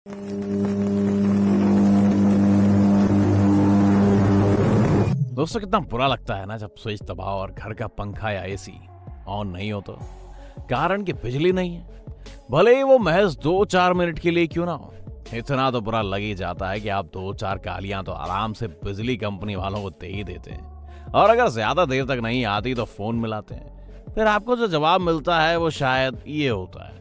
दोस्तों, कितना बुरा लगता है ना जब स्विच दबाओ और घर का पंखा या एसी ऑन नहीं हो तो। कारण कि बिजली नहीं है, भले ही वो महज 2-4 मिनट के लिए क्यों ना हो। इतना तो बुरा लग ही जाता है कि आप 2-4 गालियां तो आराम से बिजली कंपनी वालों को दे ही देते हैं, और अगर ज्यादा देर तक नहीं आती तो फोन मिलाते हैं। फिर आपको जो जवाब मिलता है वो शायद ये होता है,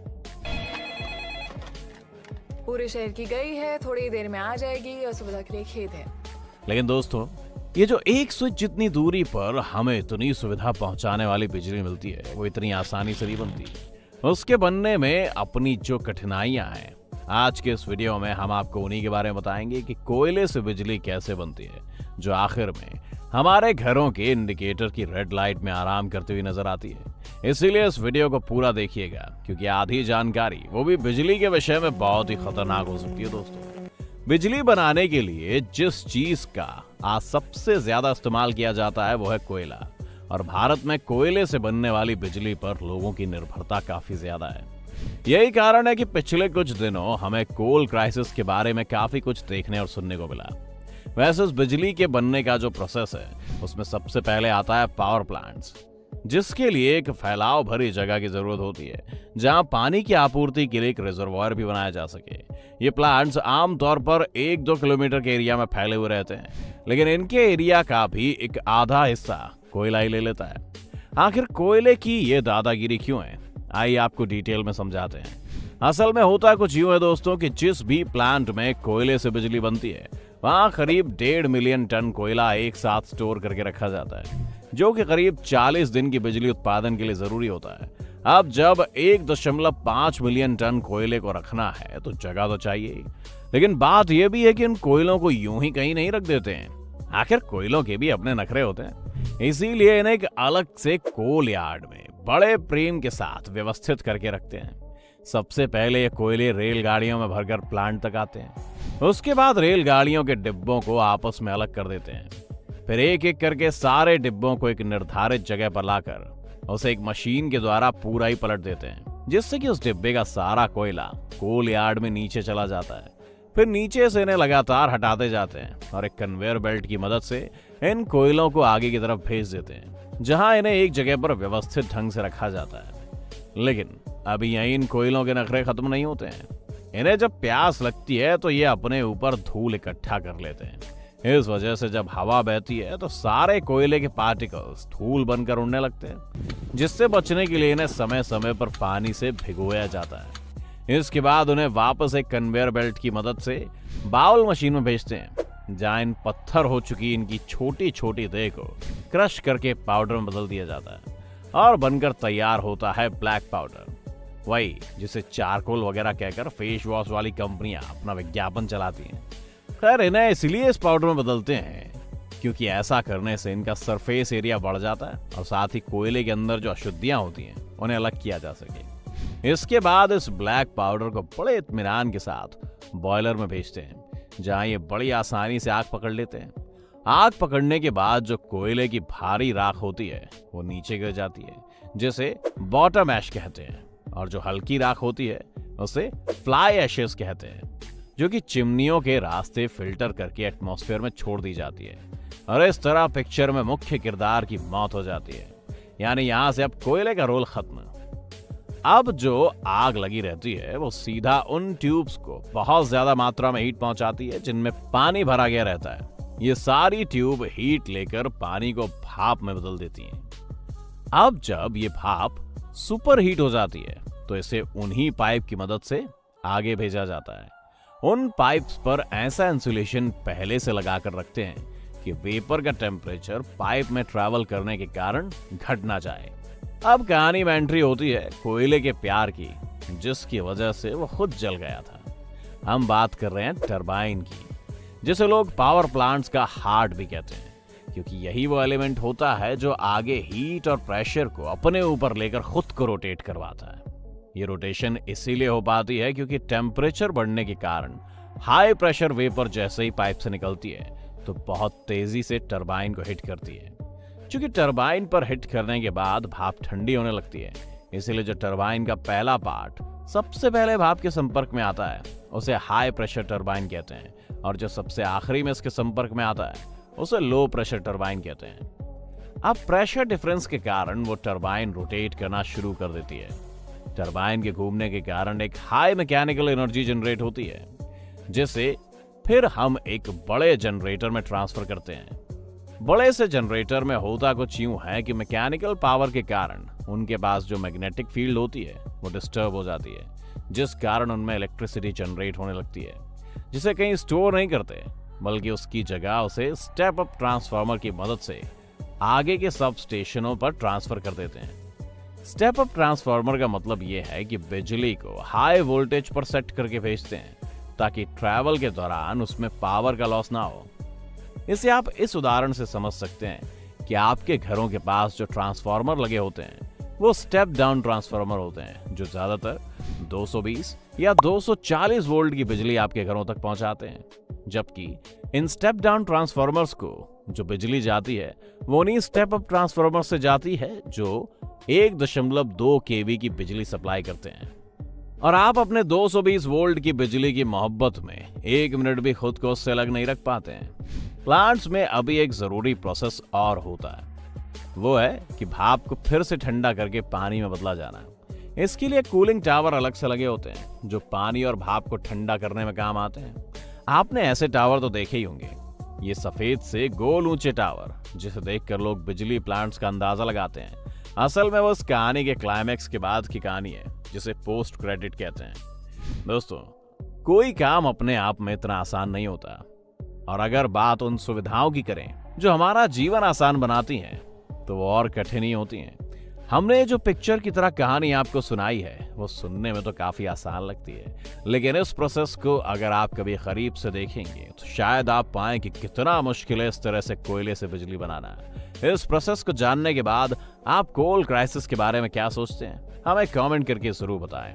पूरे शहर की गई है, थोड़ी देर में आ जाएगी, असुविधा के लिए खेद है। लेकिन दोस्तों, ये जो एक स्विच जितनी दूरी पर हमें इतनी सुविधा पहुंचाने वाली बिजली मिलती है, वो इतनी आसानी से नहीं बनती। उसके बनने में अपनी जो कठिनाइयां हैं, आज के इस वीडियो में हम आपको उन्हीं के बारे में बताएंगे कि कोयले से बिजली कैसे बनती है, जो आखिर में हमारे घरों के इंडिकेटर की रेड लाइट में आराम करती हुई नजर आती है। इसीलिए इस वीडियो को पूरा देखिएगा, क्योंकि आधी जानकारी, वो भी बिजली के विषय में, बहुत ही खतरनाक हो सकती है। दोस्तों, बिजली बनाने के लिए जिस चीज का आज सबसे ज्यादा इस्तेमाल किया जाता है वो है कोयला, और भारत में कोयले से बनने वाली बिजली पर लोगों की निर्भरता काफी ज्यादा है। यही कारण है कि पिछले कुछ दिनों हमें कोल क्राइसिस के बारे में काफी कुछ देखने और सुनने को मिला। वैसे इस बिजली के बनने का जो प्रोसेस है, उसमें सबसे पहले आता है पावर प्लांट्स, जिसके लिए एक फैलाव भरी जगह की जरूरत होती है, जहां पानी की आपूर्ति के लिए एक रिजर्वायर भी बनाया जा सके। ये प्लांट्स आमतौर पर 1-2 किलोमीटर के एरिया में फैले हुए रहते हैं, लेकिन इनके एरिया का भी एक आधा हिस्सा कोयला ही ले लेता है। आखिर कोयले की ये दादागिरी क्यों है, आइए आपको डिटेल में समझाते हैं। असल में होता कुछ यूं है दोस्तों कि जिस भी प्लांट में कोयले से बिजली बनती है, वहां करीब 1.5 मिलियन टन कोयला एक साथ स्टोर करके रखा जाता है, जो कि करीब 40 दिन की बिजली उत्पादन के लिए जरूरी होता है। अब जब 1.5 मिलियन टन कोयले को रखना है तो जगह तो चाहिए ही, लेकिन बात यह भी है कि इन कोयलों को यूं ही कहीं नहीं रख देते हैं। आखिर कोयलों के भी अपने नखरे होते हैं, इसीलिए इन्हें एक अलग से कोल यार्ड में बड़े प्रेम के साथ व्यवस्थित करके रखते हैं। सबसे पहले ये कोयले रेलगाड़ियों में भरकर प्लांट तक आते हैं। उसके बाद रेलगाड़ियों के डिब्बों को आपस में अलग कर देते हैं। फिर एक एक करके सारे डिब्बों को एक निर्धारित जगह पर लाकर उसे एक मशीन के द्वारा पूरा ही पलट देते हैं, जिससे कि उस डिब्बे का सारा कोयला कोल यार्ड में नीचे चला जाता है। फिर नीचे से इन्हें लगातार हटाते जाते हैं और एक कन्वेयर बेल्ट की मदद से इन कोयलों को आगे की तरफ भेज देते हैं, जहां इन्हें एक जगह पर व्यवस्थित ढंग से रखा जाता है। लेकिन अभी यहीं इन कोयलों के नखरे खत्म नहीं होते हैं। इन्हें जब प्यास लगती है तो ये अपने ऊपर धूल इकट्ठा कर लेते हैं। इस वजह से जब हवा बहती है तो सारे कोयले के पार्टिकल्स धूल बनकर उड़ने लगते हैं, जिससे बचने के लिए इन्हें समय समय पर पानी से भिगोया जाता है। इसके बाद उन्हें वापस एक कन्वेयर बेल्ट की मदद से बाउल मशीन में भेजते हैं, जहां इन पत्थर हो चुकी इनकी छोटी छोटी देह को क्रश करके पाउडर में बदल दिया जाता है, और बनकर तैयार होता है ब्लैक पाउडर, वही जिसे चारकोल वगैरह कहकर फेस वॉश वाली कंपनियां अपना विज्ञापन चलाती हैं। खैर, इन्हें इसलिए इस पाउडर में बदलते हैं क्योंकि ऐसा करने से इनका सरफेस एरिया बढ़ जाता है, और साथ ही कोयले के अंदर जो अशुद्धियां होती हैं उन्हें अलग किया जा सके। इसके बाद इस ब्लैक पाउडर को बड़े इत्मीनान के साथ बॉयलर में भेजते हैं, जहां ये बड़ी आसानी से आग पकड़ लेते हैं। आग पकड़ने के बाद जो कोयले की भारी राख होती है वो नीचे गिर जाती है, जिसे बॉटम ऐश कहते हैं, और जो हल्की राख होती है उसे फ्लाई एशेस कहते हैं, जो कि चिमनियों के रास्ते फिल्टर करके एटमॉस्फेयर में छोड़ दी जाती है। और इस तरह पिक्चर में मुख्य किरदार की मौत हो जाती है, यानी यहां से अब कोयले का रोल खत्म। अब जो आग लगी रहती है वो सीधा उन ट्यूब्स को बहुत ज्यादा मात्रा में हीट पहुंचाती है जिनमें पानी भरा गया रहता है। ये सारी ट्यूब हीट लेकर पानी को भाप में बदल देती हैं। अब जब ये भाप सुपर हीट हो जाती है तो इसे उन्हीं पाइप की मदद से आगे भेजा जाता है। उन पाइप्स पर ऐसा इंसुलेशन पहले से लगाकर रखते हैं कि वेपर का टेम्परेचर पाइप में ट्रैवल करने के कारण घट ना जाए। अब कहानी में एंट्री होती है कोयले के प्यार की, जिसकी वजह से वो खुद जल गया था। हम बात कर रहे हैं टरबाइन की, जिसे लोग पावर प्लांट्स का हार्ट भी कहते हैं, क्योंकि यही वो एलिमेंट होता है जो आगे हीट और प्रेशर को अपने ऊपर लेकर खुद को रोटेट करवाता है। ये रोटेशन इसीलिए हो पाती है क्योंकि टेम्परेचर बढ़ने के कारण हाई प्रेशर वेपर जैसे ही पाइप से निकलती है तो बहुत तेजी से टरबाइन को हिट करती है। क्योंकि टरबाइन पर हिट करने के बाद भाप ठंडी होने लगती है, इसीलिए जो टरबाइन का पहला पार्ट सबसे पहले भाप के संपर्क में आता है उसे हाई प्रेशर टरबाइन कहते हैं, और जो सबसे आखिरी में इसके संपर्क में आता है उसे लो प्रेशर टरबाइन कहते हैं। अब प्रेशर डिफरेंस के कारण वो टरबाइन रोटेट करना शुरू कर देती है। टरबाइन के घूमने के कारण एक हाई मैकेनिकल एनर्जी जनरेट होती है, जिसे फिर हम एक बड़े जनरेटर में ट्रांसफर करते हैं। बड़े से जनरेटर में होता कुछ यूं है कि मैकेनिकल पावर के कारण उनके पास जो मैग्नेटिक फील्ड होती है वो डिस्टर्ब हो जाती है, जिस कारण उनमें इलेक्ट्रिसिटी जनरेट होने लगती है, जिसे कहीं स्टोर नहीं करते, बल्कि उसकी जगह उसे स्टेप अप ट्रांसफार्मर की मदद से आगे के सब स्टेशनों पर ट्रांसफर कर देते हैं। स्टेप अप ट्रांसफार्मर का मतलब यह है कि बिजली को हाई वोल्टेज पर सेट करके भेजते हैं, ताकि ट्रैवल के दौरान उसमें पावर का लॉस ना हो। इसे आप इस उदाहरण से समझ सकते हैं कि आपके घरों के पास जो ट्रांसफार्मर लगे होते हैं वो स्टेप डाउन ट्रांसफार्मर होते हैं, जो ज्यादातर 220 या 240 वोल्ट की बिजली आपके घरों तक पहुंचाते हैं, जबकि इन स्टेप डाउन ट्रांसफार्मर्स को जो बिजली जाती है वो उन्हीं स्टेप अप ट्रांसफार्मर से जाती है जो 1.2 केवी की बिजली सप्लाई करते हैं। और आप अपने 220 वोल्ट की बिजली की मोहब्बत में 1 मिनट भी खुद को उससे अलग नहीं रख पाते हैं। प्लांट्स में अभी एक जरूरी प्रोसेस और होता है, वो है कि भाप को फिर से ठंडा करके पानी में बदला जाना। इसके लिए कूलिंग टावर अलग से लगे होते हैं जो पानी और भाप को ठंडा करने में काम आते हैं। आपने ऐसे टावर तो देखे ही होंगे, ये सफेद से गोल ऊंचे टावर, जिसे देखकर लोग बिजली प्लांट्स का अंदाजा लगाते हैं। असल में वो उस कहानी के क्लाइमैक्स के बाद की कहानी है, जिसे पोस्ट क्रेडिट कहते हैं। दोस्तों, कोई काम अपने आप में इतना आसान नहीं होता, और अगर बात उन सुविधाओं की करें जो हमारा जीवन आसान बनाती हैं, तो वो और कठिन ही होती हैं। हमने जो पिक्चर की तरह कहानी आपको सुनाई है वो सुनने में तो काफी आसान लगती है, लेकिन इस प्रोसेस को अगर आप कभी करीब से देखेंगे तो शायद आप पाएं कि कितना मुश्किल है इस तरह से कोयले से बिजली बनाना। इस प्रोसेस को जानने के बाद आप कोल क्राइसिस के बारे में क्या सोचते हैं, हमें कमेंट करके जरूर बताएं।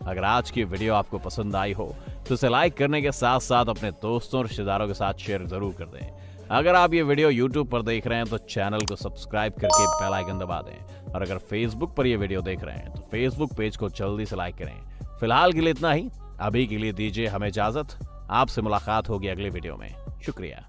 अगर आज की वीडियो आपको पसंद आई हो तो इसे लाइक करने के साथ साथ अपने दोस्तों और रिश्तेदारों के साथ शेयर जरूर कर दें। अगर आप ये वीडियो YouTube पर देख रहे हैं तो चैनल को सब्सक्राइब करके बेल आइकन दबा दें, और अगर Facebook पर ये वीडियो देख रहे हैं तो Facebook पेज को जल्दी से लाइक करें। फिलहाल के लिए इतना ही, अभी के लिए दीजिए हमें इजाजत। आपसे मुलाकात होगी अगले वीडियो में। शुक्रिया।